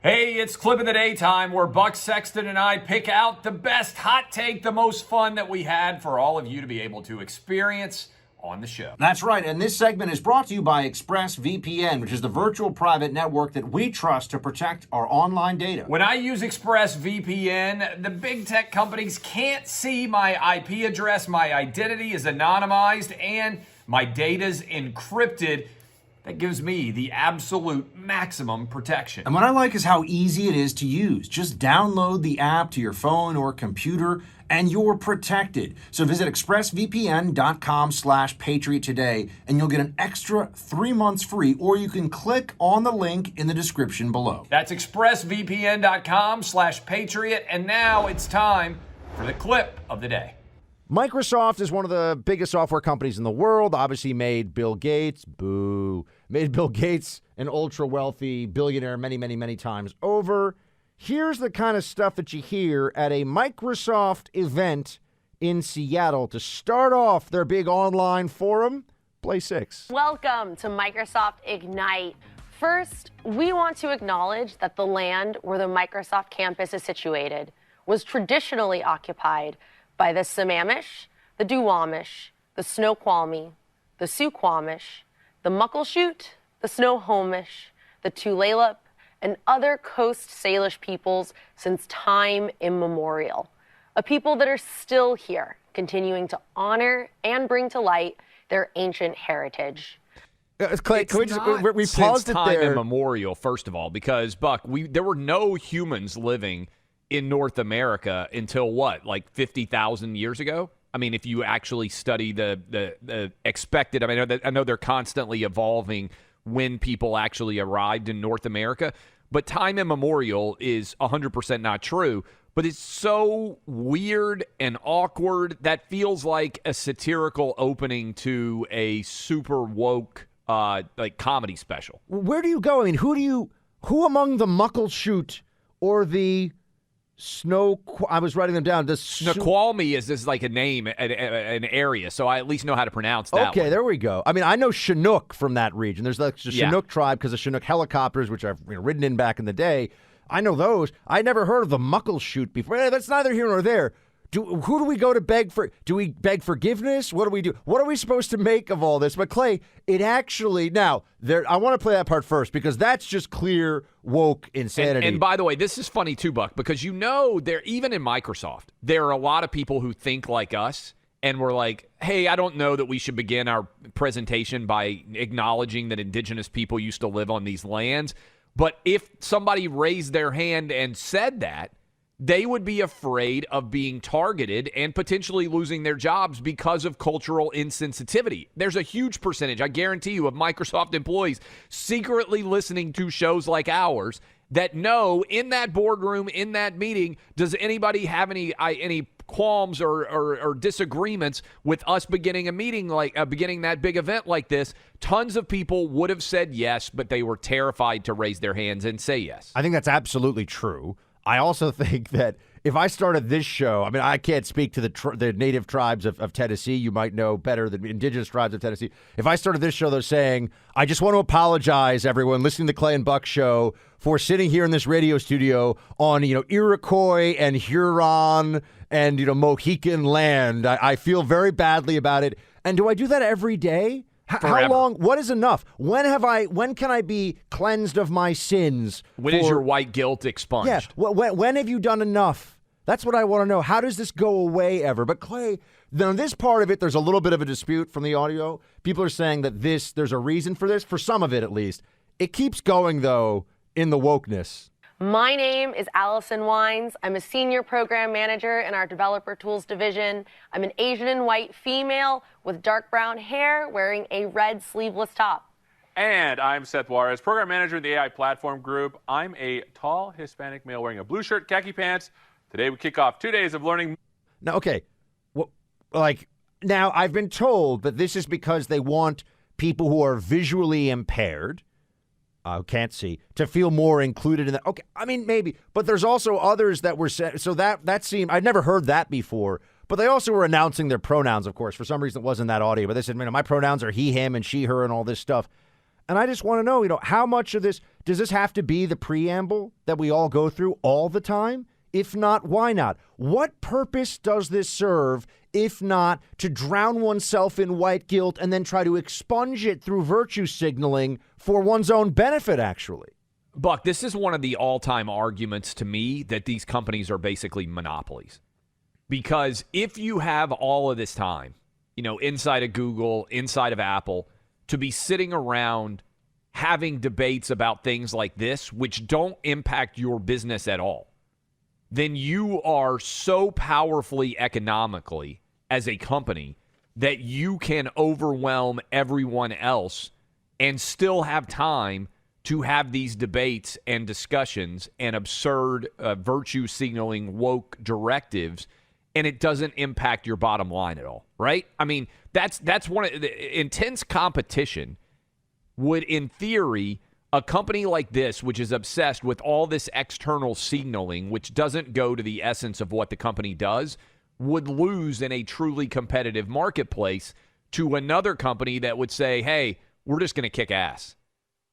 Hey, it's Clip of the Day time where Buck Sexton and I pick out the best hot take, the most fun that we had for all of you to be able to experience on the show. That's right, and this segment is brought to you by ExpressVPN, which is the virtual private network that we trust to protect our online data. When I use ExpressVPN, the big tech companies can't see my IP address, my identity is anonymized, and my data's encrypted. That gives me the absolute maximum protection. And what I like is how easy it is to use. Just download the app to your phone or computer, and you're protected. So visit expressvpn.com/patriot today, and you'll get an extra 3 months free, or you can click on the link in the description below. That's expressvpn.com/patriot, and now it's time for the clip of the day. Microsoft is one of the biggest software companies in the world. Obviously made Bill Gates, made Bill Gates an ultra-wealthy billionaire many, many, many times over. Here's the kind of stuff that you hear at a Microsoft event in Seattle to start off their big online forum. Play 6. Welcome to Microsoft Ignite. First, we want to acknowledge that the land where the Microsoft campus is situated was traditionally occupied by the Sammamish, the Duwamish, the Snoqualmie, the Suquamish, the Muckleshoot, the Snohomish, the Tulalip, and other Coast Salish peoples since time immemorial. A people that are still here, continuing to honor and bring to light their ancient heritage. Clay, can we paused it time there. immemorial, first of all, because, Buck, there were no humans living in North America until what, like 50,000 years ago? I mean, if you actually study the expected, I know they're constantly evolving when people actually arrived in North America, but time immemorial is 100% not true. But it's so weird and awkward that feels like a satirical opening to a super woke like comedy special. Where do you go? I mean, who among the Muckleshoot or the I was writing them down. Snoqualmie is like a name, an area, so I at least know how to pronounce that. Okay, one. there we go. I mean, I know Chinook from that region. There's the Chinook tribe because of Chinook helicopters, which I've ridden in back in the day. I know those. I never heard of the Muckleshoot before. That's neither here nor there. Who do we go to beg for? Do we beg forgiveness? What do we do? What are we supposed to make of all this? But Clay, it actually now there. I want to play that part first because that's just clear woke insanity. And by the way, this is funny too, Buck, because there even in Microsoft, there are a lot of people who think like us, and we're like, hey, I don't know that we should begin our presentation by acknowledging that indigenous people used to live on these lands. But if somebody raised their hand and said that, they would be afraid of being targeted and potentially losing their jobs because of cultural insensitivity. There's a huge percentage, I guarantee you, of Microsoft employees secretly listening to shows like ours that know in that boardroom, in that meeting, does anybody have any qualms or disagreements with us beginning a meeting beginning that big event like this? Tons of people would have said yes, but they were terrified to raise their hands and say yes. I think that's absolutely true. I also think that if I started this show, I mean, I can't speak to the native tribes of Tennessee. You might know better than indigenous tribes of Tennessee. If I started this show, though, saying, I just want to apologize, everyone listening to the Clay and Buck show, for sitting here in this radio studio on, Iroquois and Huron and, Mohican land. I feel very badly about it. And do I do that every day? How long? What is enough? When can I be cleansed of my sins? When is your white guilt expunged? Yeah. When have you done enough? That's what I want to know. How does this go away ever? But Clay, on this part of it, there's a little bit of a dispute from the audio. People are saying that there's a reason for this, for some of it at least. It keeps going, though, in the wokeness. My name is Allison Wines. I'm a senior program manager in our developer tools division. I'm an Asian and white female with dark brown hair wearing a red sleeveless top. And I'm Seth Juarez, program manager in the AI platform group. I'm a tall Hispanic male wearing a blue shirt, khaki pants. Today we kick off 2 days of learning. Now, okay. Now I've been told that this is because they want people who are visually impaired, can't see, to feel more included in that. Okay, I mean, maybe. But there's also others that were said. So that seemed, I'd never heard that before. But they also were announcing their pronouns, of course. For some reason, it wasn't that audio. But they said, my pronouns are he, him, and she, her, and all this stuff. And I just want to know, how much of this, Does this have to be the preamble that we all go through all the time? If not, why not? What purpose does this serve, if not to drown oneself in white guilt and then try to expunge it through virtue signaling for one's own benefit, actually? Buck, this is one of the all-time arguments to me that these companies are basically monopolies. Because if you have all of this time, inside of Google, inside of Apple, to be sitting around having debates about things like this, which don't impact your business at all, then you are so powerfully economically as a company that you can overwhelm everyone else and still have time to have these debates and discussions and absurd virtue signaling woke directives, and it doesn't impact your bottom line at all, right? I mean, that's one of the intense competition would, in theory, a company like this, which is obsessed with all this external signaling, which doesn't go to the essence of what the company does, would lose in a truly competitive marketplace to another company that would say, hey, we're just going to kick ass.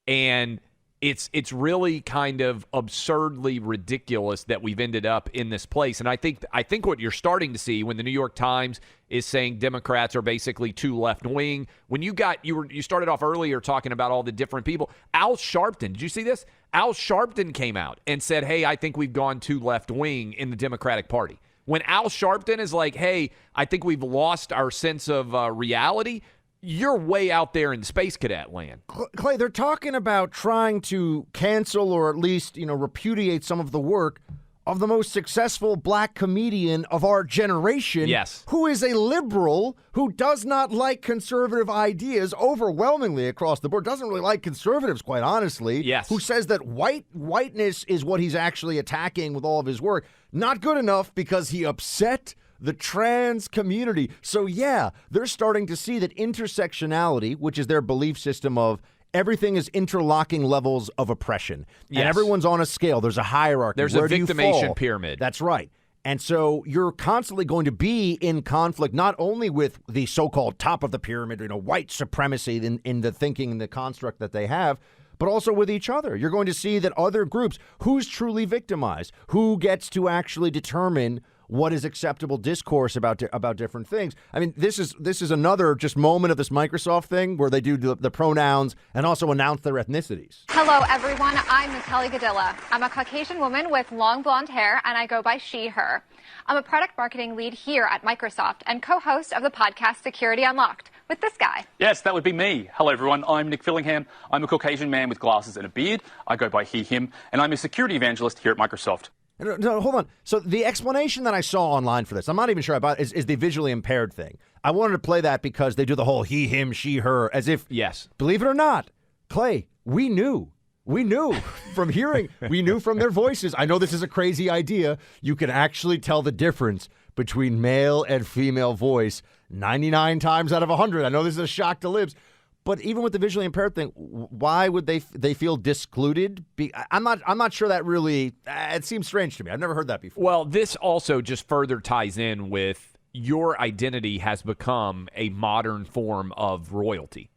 And it's really kind of absurdly ridiculous that we've ended up in this place. And I think what you're starting to see when the New York Times is saying Democrats are basically too left wing. When you started off earlier talking about all the different people. Al Sharpton, did you see this? Al Sharpton came out and said, hey, I think we've gone too left wing in the Democratic Party. When Al Sharpton is like, hey, I think we've lost our sense of reality, you're way out there in space cadet land. Clay, they're talking about trying to cancel or at least, repudiate some of the work of the most successful black comedian of our generation. Yes. Who is a liberal who does not like conservative ideas overwhelmingly across the board. Doesn't really like conservatives, quite honestly. Yes. Who says that whiteness is what he's actually attacking with all of his work. Not good enough because he upset the trans community. So yeah, they're starting to see that intersectionality, which is their belief system of everything is interlocking levels of oppression. Yes. And everyone's on a scale. There's a hierarchy. There's Where a do you victimation fall? pyramid. That's right. And so you're constantly going to be in conflict, not only with the so-called top of the pyramid, white supremacy in the thinking and the construct that they have, but also with each other. You're going to see that other groups, who's truly victimized, who gets to actually determine what is acceptable discourse about different things. I mean, this is another just moment of this Microsoft thing where they do the pronouns and also announce their ethnicities. Hello, everyone. I'm Natalie Gadilla. I'm a Caucasian woman with long blonde hair, and I go by she, her. I'm a product marketing lead here at Microsoft and co-host of the podcast Security Unlocked with this guy. Yes, that would be me. Hello, everyone. I'm Nick Fillingham. I'm a Caucasian man with glasses and a beard. I go by he, him, and I'm a security evangelist here at Microsoft. No, hold on. So the explanation that I saw online for this, I'm not even sure about, is the visually impaired thing. I wanted to play that because they do the whole he, him, she, her, as if, yes, believe it or not, Clay, we knew from hearing, we knew from their voices. I know this is a crazy idea. You can actually tell the difference between male and female voice 99 times out of 100. I know this is a shock to libs. But even with the visually impaired thing, why would they feel discluded? I'm not sure that really. It seems strange to me. I've never heard that before. Well, this also just further ties in with your identity has become a modern form of royalty.